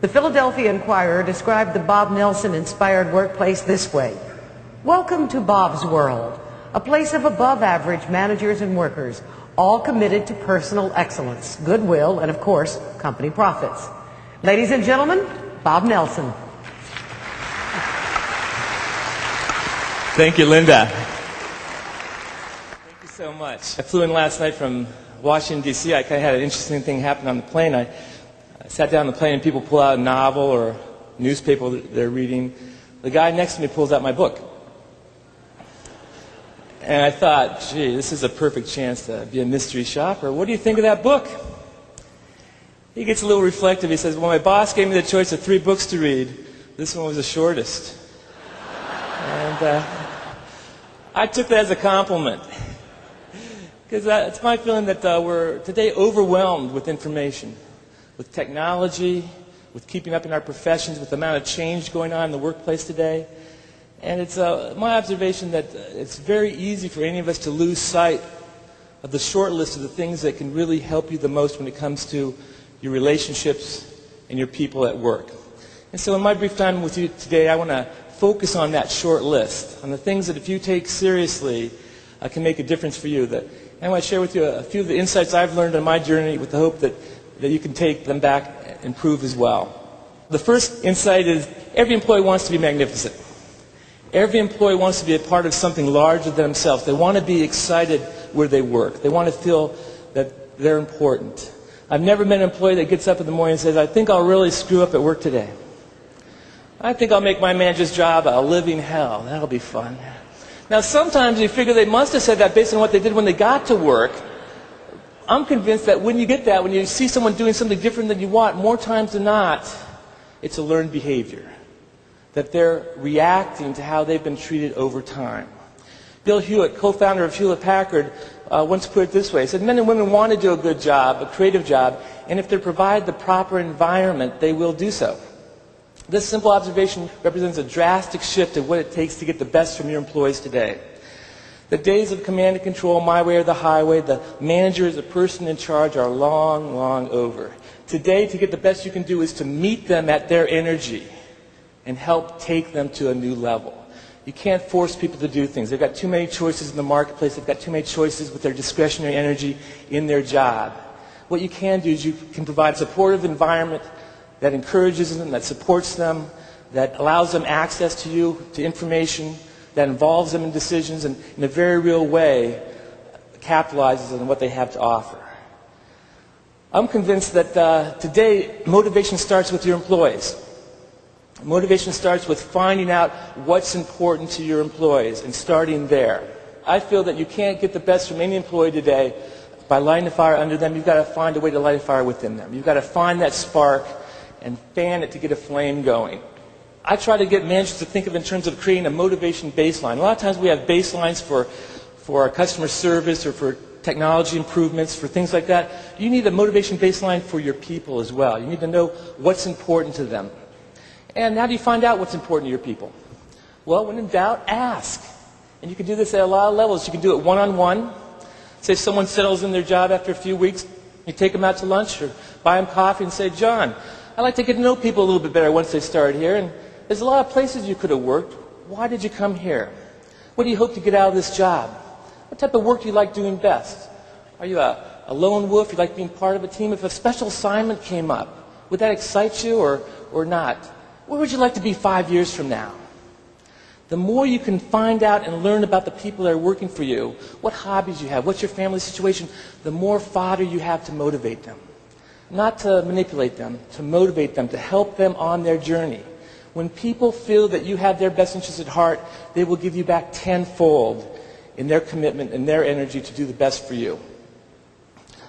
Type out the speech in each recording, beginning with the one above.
Philadelphia Inquirer described the Bob Nelson-inspired workplace this way: "Welcome to Bob's World, a place of above-average managers and workers, all committed to personal excellence, goodwill, and, of course, company profits." Ladies and gentlemen, Bob Nelson. Thank you, Linda. Thank you so much. I flew in last night from Washington, D.C. I kind of had an interesting thing happen on the plane. I sat down on the plane and people pull out a novel or a newspaper that they're reading. The guy next to me pulls out my book. And I thought, gee, this is a perfect chance to be a mystery shopper. What do you think of that book? He gets a little reflective. He says, well, my boss gave me the choice of 3 books to read. This one was the shortest. And I took that as a compliment. Because it's my feeling that we're today overwhelmed with information, with technology, with keeping up in our professions, with the amount of change going on in the workplace today. And it's my observation that it's very easy for any of us to lose sight of the short list of the things that can really help you the most when it comes to your relationships and your people at work. And so in my brief time with you today, I want to focus on that short list, on the things that if you take seriously can make a difference for you. I want to share with you a few of the insights I've learned on my journey with the hope that you can take them back and improve as well. The first insight is every employee wants to be magnificent. Every employee wants to be a part of something larger than themselves. They want to be excited where they work. They want to feel that they're important. I've never met an employee that gets up in the morning and says, I think I'll really screw up at work today. I think I'll make my manager's job a living hell. That'll be fun. Now, sometimes you figure they must have said that based on what they did when they got to work. I'm convinced that when you get that, when you see someone doing something different than you want, more times than not, it's a learned behavior. That they're reacting to how they've been treated over time. Bill Hewitt, co-founder of Hewlett-Packard, once put it this way. He said, men and women want to do a good job, a creative job, and if they're provided the proper environment, they will do so. This simple observation represents a drastic shift in what it takes to get the best from your employees today. The days of command and control, my way or the highway, the manager is the person in charge are long, long over. Today, to get the best you can do is to meet them at their energy and help take them to a new level. You can't force people to do things. They've got too many choices in the marketplace. They've got too many choices with their discretionary energy in their job. What you can do is you can provide a supportive environment that encourages them, that supports them, that allows them access to you, to information, that involves them in decisions, and in a very real way capitalizes on what they have to offer. I'm convinced that today motivation starts with your employees. Motivation starts with finding out what's important to your employees and starting there. I feel that you can't get the best from any employee today by lighting a fire under them. You've got to find a way to light a fire within them. You've got to find that spark and fan it to get a flame going. I try to get managers to think of in terms of creating a motivation baseline. A lot of times we have baselines for our customer service or for technology improvements, for things like that. You need a motivation baseline for your people as well. You need to know what's important to them. And how do you find out what's important to your people? Well, when in doubt, ask. And you can do this at a lot of levels. You can do it one-on-one. Say someone settles in their job after a few weeks, you take them out to lunch or buy them coffee and say, John, I like to get to know people a little bit better once they start here. And there's a lot of places you could have worked. Why did you come here? What do you hope to get out of this job? What type of work do you like doing best? Are you a lone wolf? You like being part of a team? If a special assignment came up, would that excite you or not? Where would you like to be 5 years from now? The more you can find out and learn about the people that are working for you, what hobbies you have, what's your family situation, the more fodder you have to motivate them. Not to manipulate them, to motivate them, to help them on their journey. When people feel that you have their best interests at heart, they will give you back tenfold in their commitment and their energy to do the best for you.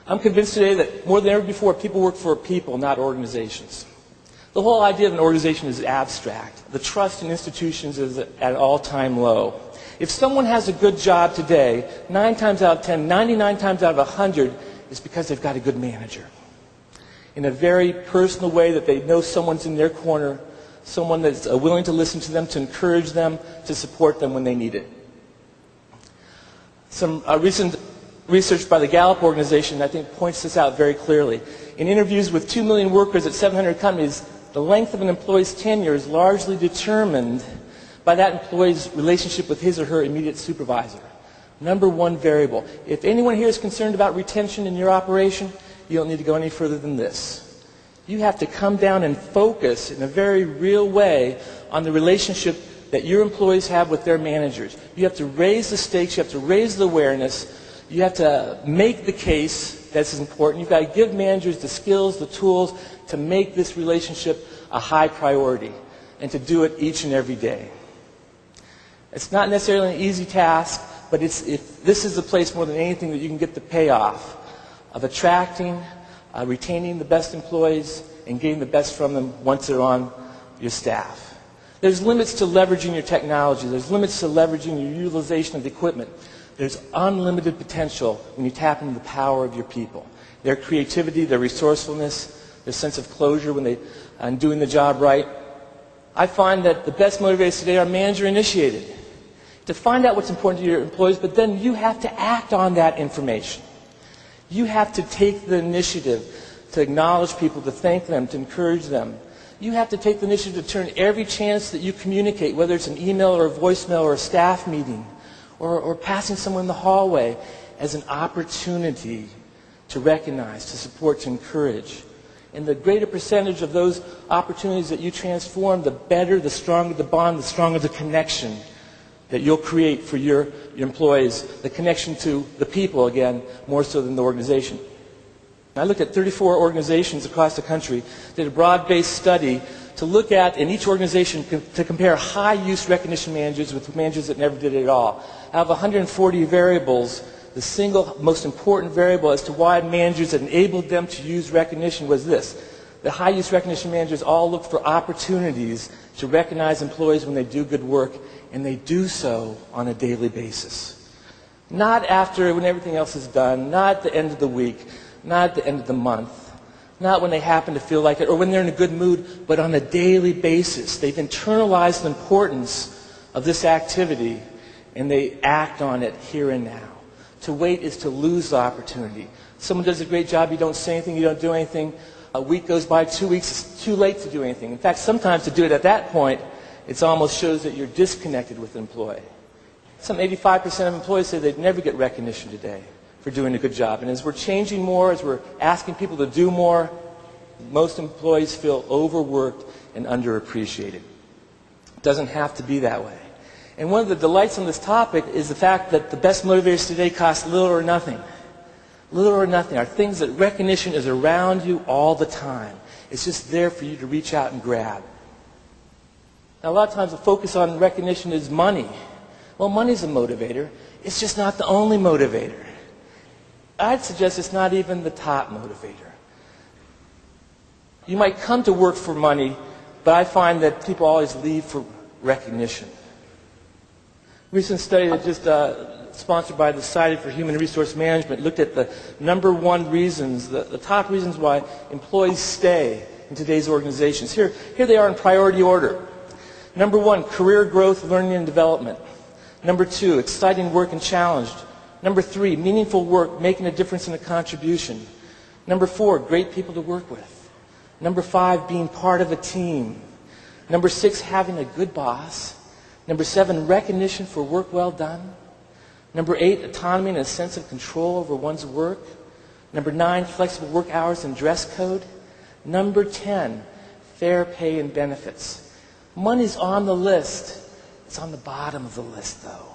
I'm convinced today that more than ever before, people work for people, not organizations. The whole idea of an organization is abstract. The trust in institutions is at an all-time low. If someone has a good job today, 9 times out of 10, 99 times out of 100, is because they've got a good manager. In a very personal way that they know someone's in their corner, someone that's willing to listen to them, to encourage them, to support them when they need it. Some recent research by the Gallup organization, I think, points this out very clearly. In interviews with 2 million workers at 700 companies, The length of an employee's tenure is largely determined by that employee's relationship with his or her immediate supervisor. Number one variable. If anyone here is concerned about retention in your operation, you don't need to go any further than this. You have to come down and focus in a very real way on the relationship that your employees have with their managers. You have to raise the stakes, you have to raise the awareness, you have to make the case that's important. You've got to give managers the skills, the tools to make this relationship a high priority and to do it each and every day. It's not necessarily an easy task, but this is the place more than anything that you can get the payoff of attracting, retaining the best employees, and getting the best from them once they're on your staff. There's limits to leveraging your technology. There's limits to leveraging your utilization of the equipment. There's unlimited potential when you tap into the power of your people. Their creativity, their resourcefulness, their sense of closure when and doing the job right. I find that the best motivators today are manager-initiated. To find out what's important to your employees, but then you have to act on that information. You have to take the initiative to acknowledge people, to thank them, to encourage them. You have to take the initiative to turn every chance that you communicate, whether it's an email or a voicemail or a staff meeting or passing someone in the hallway, as an opportunity to recognize, to support, to encourage. And the greater percentage of those opportunities that you transform, the better, the stronger the bond, the stronger the connection that you'll create for your employees, the connection to the people, again, more so than the organization. I looked at 34 organizations across the country, did a broad-based study to look at, in each organization, to compare high-use recognition managers with managers that never did it at all. Out of 140 variables, the single most important variable as to why managers enabled them to use recognition was this. The high-use recognition managers all look for opportunities to recognize employees when they do good work, and they do so on a daily basis. Not after, when everything else is done, not at the end of the week, not at the end of the month, not when they happen to feel like it, or when they're in a good mood, but on a daily basis. They've internalized the importance of this activity, and they act on it here and now. To wait is to lose the opportunity. Someone does a great job, you don't say anything, you don't do anything. A week goes by, 2 weeks, it's too late to do anything. In fact, sometimes to do it at that point, it almost shows that you're disconnected with the employee. Some 85% of employees say they'd never get recognition today for doing a good job. And as we're changing more, as we're asking people to do more, most employees feel overworked and underappreciated. It doesn't have to be that way. And one of the delights on this topic is the fact that the best motivators today cost little or nothing. Little or nothing are things that recognition is around you all the time. It's just there for you to reach out and grab. Now, a lot of times the focus on recognition is money. Well, money's a motivator. It's just not the only motivator. I'd suggest it's not even the top motivator. You might come to work for money, but I find that people always leave for recognition. A recent study that just sponsored by the Society for Human Resource Management looked at the number one reasons, the top reasons why employees stay in today's organizations. Here they are in priority order. Number one, career growth, learning and development. Number two, exciting work and challenged. Number three, meaningful work, making a difference and a contribution. Number four, great people to work with. Number five, being part of a team. Number six, having a good boss. Number seven, recognition for work well done. Number eight, autonomy and a sense of control over one's work. Number nine, flexible work hours and dress code. Number 10, fair pay and benefits. Money's on the list. It's on the bottom of the list, though.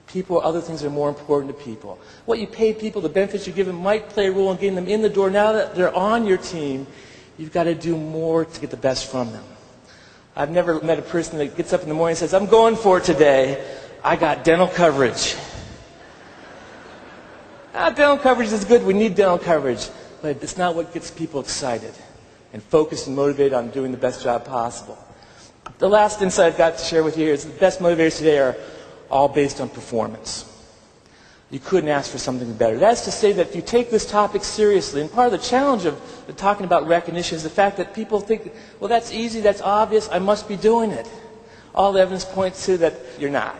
People or other things are more important to people. What you pay people, the benefits you give them might play a role in getting them in the door. Now that they're on your team, you've got to do more to get the best from them. I've never met a person that gets up in the morning and says, I'm going for it today. I got dental coverage. Dental coverage is good. We need dental coverage. But it's not what gets people excited and focused and motivated on doing the best job possible. The last insight I've got to share with you here is the best motivators today are all based on performance. You couldn't ask for something better. That's to say that if you take this topic seriously, and part of the challenge of talking about recognition is the fact that people think, well, that's easy, that's obvious, I must be doing it. All the evidence points to that you're not.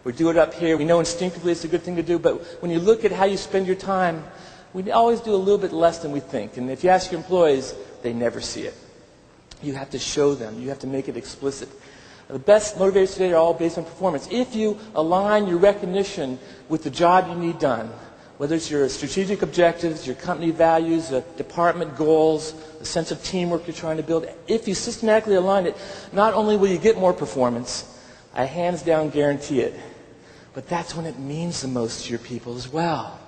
We do it up here. We know instinctively it's a good thing to do, but when you look at how you spend your time, we always do a little bit less than we think. And if you ask your employees, they never see it. You have to show them. You have to make it explicit. The best motivators today are all based on performance. If you align your recognition with the job you need done, whether it's your strategic objectives, your company values, department goals, the sense of teamwork you're trying to build, if you systematically align it, not only will you get more performance, I hands down guarantee it, but that's when it means the most to your people as well.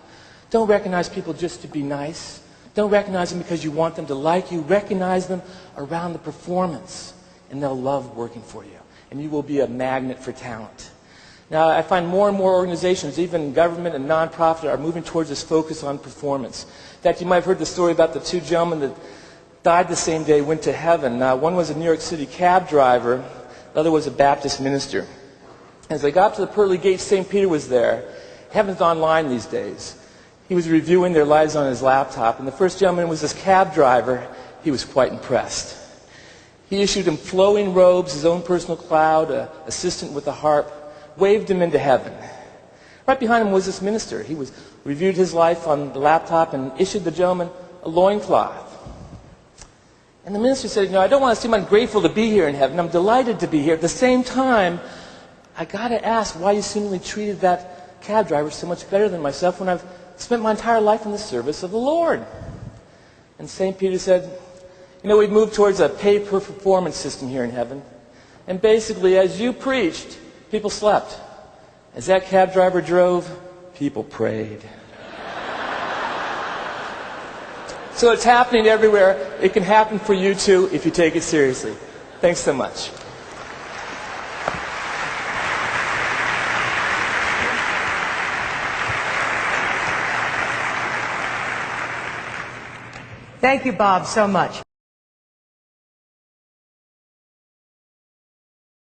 Don't recognize people just to be nice. Don't recognize them because you want them to like you. Recognize them around the performance, and they'll love working for you. And you will be a magnet for talent. Now, I find more and more organizations, even government and nonprofit, are moving towards this focus on performance. In fact, you might have heard the story about the two gentlemen that died the same day, went to heaven. One was a New York City cab driver. The other was a Baptist minister. As they got to the pearly gates, St. Peter was there. Heaven's online these days. He was reviewing their lives on his laptop, and the first gentleman was this cab driver. He was quite impressed. He issued him flowing robes, his own personal cloud, an assistant with a harp, waved him into heaven. Right behind him was this minister. He reviewed his life on the laptop and issued the gentleman a loincloth. And the minister said, I don't want to seem ungrateful to be here in heaven. I'm delighted to be here. At the same time, I got to ask why you seemingly treated that cab driver so much better than myself when I've spent my entire life in the service of the Lord. And St. Peter said, we've moved towards a pay-per-performance system here in heaven. And basically, as you preached, people slept. As that cab driver drove, people prayed. So it's happening everywhere. It can happen for you too if you take it seriously. Thanks so much. Thank you, Bob, so much.